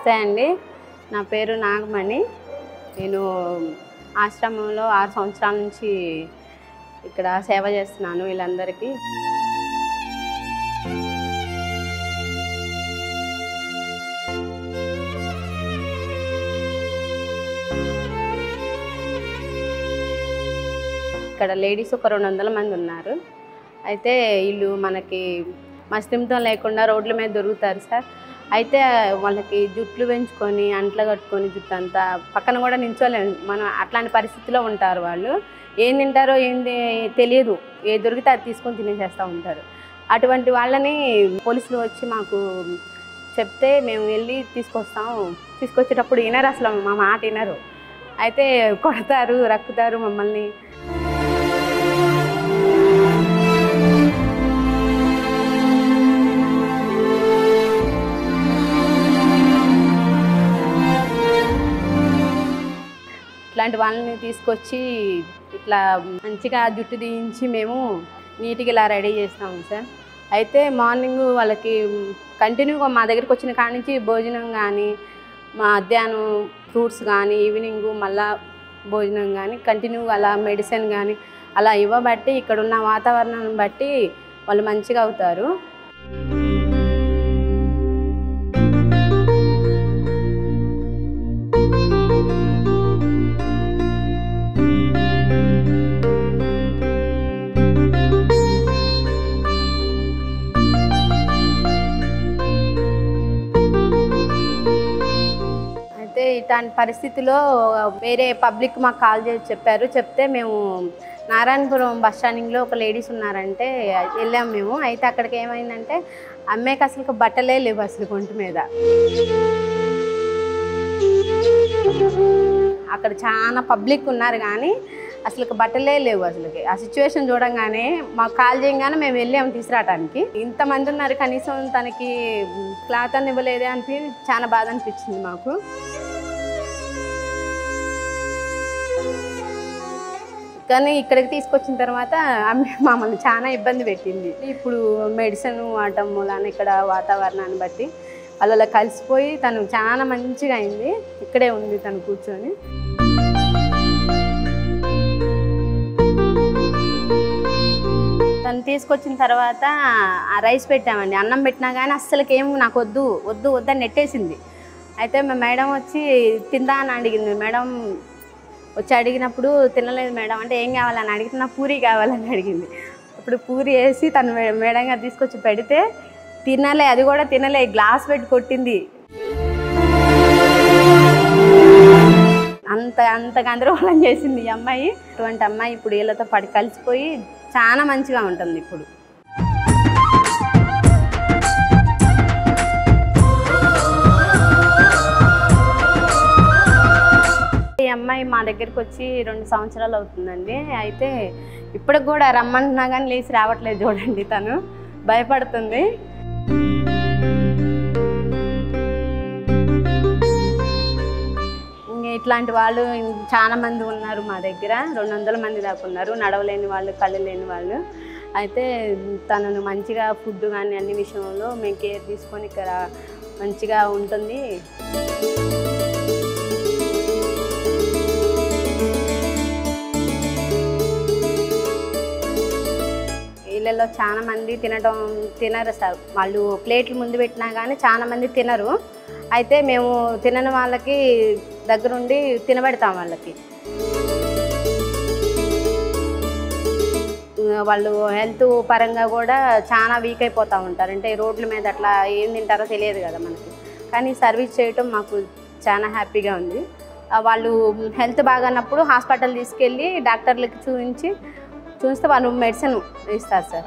నమస్తే అండి. నా పేరు నాగమణి. నేను ఆశ్రమంలో 6 సంవత్సరాల నుంచి ఇక్కడ సేవ చేస్తున్నాను వీళ్ళందరికీ. ఇక్కడ లేడీస్ ఒక 200 మంది ఉన్నారు. అయితే వీళ్ళు మనకి మస్తింతో లేకుండా రోడ్ల మీద దొరుకుతారు సార్. అయితే వాళ్ళకి జుట్లు పెంచుకొని అంట్లు కట్టుకొని జుట్టు అంతా పక్కన కూడా నించోలేము మనం. అట్లాంటి పరిస్థితిలో ఉంటారు వాళ్ళు. ఏం తింటారో ఏంటి తెలియదు, ఏ దొరికితే అది తీసుకొని తినేసేస్తూ ఉంటారు. అటువంటి వాళ్ళని పోలీసులు వచ్చి మాకు చెప్తే మేము వెళ్ళి తీసుకొస్తాం. తీసుకొచ్చేటప్పుడు వినరు, అసలు మా మాట వినరు. అయితే కొడతారు, రక్కుతారు మమ్మల్ని. ఇట్లాంటి వాళ్ళని తీసుకొచ్చి ఇట్లా మంచిగా జుట్టు తీయించి మేము నీట్గా ఇలా రెడీ చేస్తాము సార్. అయితే మార్నింగ్ వాళ్ళకి కంటిన్యూగా మా దగ్గరికి వచ్చిన కాడి నుంచి భోజనం కానీ, మధ్యాహ్నం ఫ్రూట్స్ కానీ, ఈవినింగ్ మళ్ళా భోజనం కానీ కంటిన్యూగా అలా మెడిసిన్ కానీ అలా ఇవ్వబట్టి ఇక్కడ ఉన్న వాతావరణాన్ని బట్టి వాళ్ళు మంచిగా అవుతారు. ఇట్లాంటి పరిస్థితిలో వేరే పబ్లిక్ మాకు కాల్ చేసి చెప్పారు. చెప్తే మేము నారాయణపురం బస్ స్టాండింగ్లో ఒక లేడీస్ ఉన్నారంటే వెళ్ళాము మేము. అయితే అక్కడికి ఏమైందంటే అమ్మేకి అసలు బట్టలే లేవు అసలు ఒంటి మీద. అక్కడ చాలా పబ్లిక్ ఉన్నారు కానీ అసలు బట్టలే లేవు అసలుకి. ఆ సిచ్యువేషన్ చూడంగానే మాకు కాల్ చేయగానే మేము వెళ్ళాము తీసుకురావడానికి. ఇంతమంది ఉన్నారు, కనీసం తనకి క్లాత్ అని ఇవ్వలేదే అని చాలా బాధ అనిపించింది మాకు. కానీ ఇక్కడికి తీసుకొచ్చిన తర్వాత మమ్మల్ని చాలా ఇబ్బంది పెట్టింది. ఇప్పుడు మెడిసిన్ వాడటం మూలాన ఇక్కడ వాతావరణాన్ని బట్టి వాళ్ళ కలిసిపోయి తను చాలా మంచిగా అయింది. ఇక్కడే ఉంది తను కూర్చొని. తను తీసుకొచ్చిన తర్వాత ఆ రైస్ పెట్టామండి. అన్నం పెట్టినా కానీ అస్సలకేం నాకు వద్దు వద్దు వద్దని నెట్టేసింది. అయితే మా మేడం వచ్చి తిందా అని అడిగింది. మేడం వచ్చి అడిగినప్పుడు తినలేదు మేడం అంటే ఏం కావాలని అడిగితే నాకు పూరి కావాలని అడిగింది. అప్పుడు పూరి వేసి తను మేడం గారు తీసుకొచ్చి పెడితే తినలే, అది కూడా తినలే, గ్లాస్ పెట్టి కొట్టింది. అంత గందరగోళం చేసింది ఈ అమ్మాయి. అటువంటి అమ్మాయి ఇప్పుడు వీళ్ళతో పాటు కలిసిపోయి చాలా మంచిగా ఉంటుంది ఇప్పుడు. ఈ అమ్మాయి మా దగ్గరికి వచ్చి 2 సంవత్సరాలు అవుతుందండి. అయితే ఇప్పటికి కూడా రమ్మంటున్నా కానీ లేచి రావట్లేదు చూడండి. తను భయపడుతుంది. ఇట్లాంటి వాళ్ళు చాలా మంది ఉన్నారు మా దగ్గర. 200 మంది దాకా ఉన్నారు, నడవలేని వాళ్ళు, కళ్ళు లేని వాళ్ళు. అయితే తనను మంచిగా ఫుడ్ కానీ అన్ని విషయంలో మేము కేర్ తీసుకొని ఇక్కడ మంచిగా ఉంటుంది. వీళ్ళలో చాలా మంది తినరు సార్. వాళ్ళు ప్లేట్లు ముందు పెట్టినా కానీ చాలా మంది తినరు. అయితే మేము తినని వాళ్ళకి దగ్గరుండి తినబెడతాం వాళ్ళకి. వాళ్ళు హెల్త్ పరంగా కూడా చాలా వీక్ అయిపోతూ ఉంటారు. అంటే రోడ్ల మీద అట్లా ఏం తింటారో తెలియదు కదా మనకి. కానీ సర్వీస్ చేయటం మాకు చాలా హ్యాపీగా ఉంది. వాళ్ళు హెల్త్ బాగానప్పుడు హాస్పిటల్ తీసుకెళ్ళి డాక్టర్లకి చూస్తే వాళ్ళు మెడిసిన్ ఇస్తారు సార్.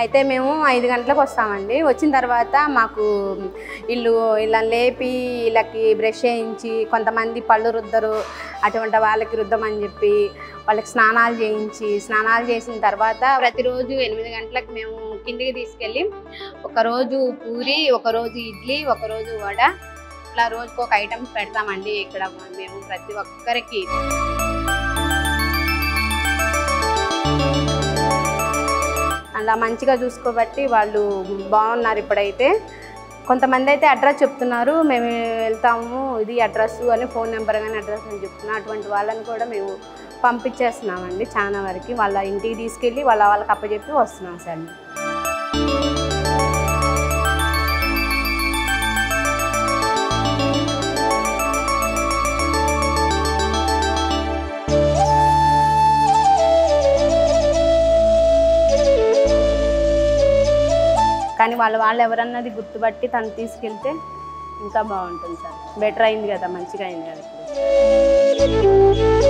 అయితే మేము 5 గంటలకు వస్తామండి. వచ్చిన తర్వాత మాకు ఇలా లేపి వీళ్ళకి బ్రష్ చేయించి, కొంతమంది పళ్ళు రుద్దరు, అటువంటి వాళ్ళకి రుద్దమని చెప్పి వాళ్ళకి స్నానాలు చేసిన తర్వాత ప్రతిరోజు 8 గంటలకు మేము కిందికి తీసుకెళ్ళి ఒకరోజు పూరి, ఒకరోజు ఇడ్లీ, ఒకరోజు వడ, ఇట్లా రోజుకు ఒక ఐటమ్స్ పెడతామండి ఇక్కడ మేము ప్రతి ఒక్కరికి. అలా మంచిగా చూసుకోబట్టి వాళ్ళు బాగున్నారు. ఇప్పుడైతే కొంతమంది అయితే అడ్రస్ చెప్తున్నారు, మేము వెళ్తాము ఇది అడ్రస్ అని, ఫోన్ నెంబర్ కానీ అడ్రస్ అని చెప్తున్నారు. అటువంటి వాళ్ళని కూడా మేము పంపించేస్తున్నామండి చాలా వరకు. వాళ్ళ ఇంటికి తీసుకెళ్ళి వాళ్ళకి అప్పచెప్పి వస్తున్నాం సార్. కానీ వాళ్ళు ఎవరన్నది గుర్తుపట్టి తను తీసుకెళ్తే ఇంకా బాగుంటుంది సార్. బెటర్ అయింది కదా, మంచిగా అయింది కదా ఇప్పుడు.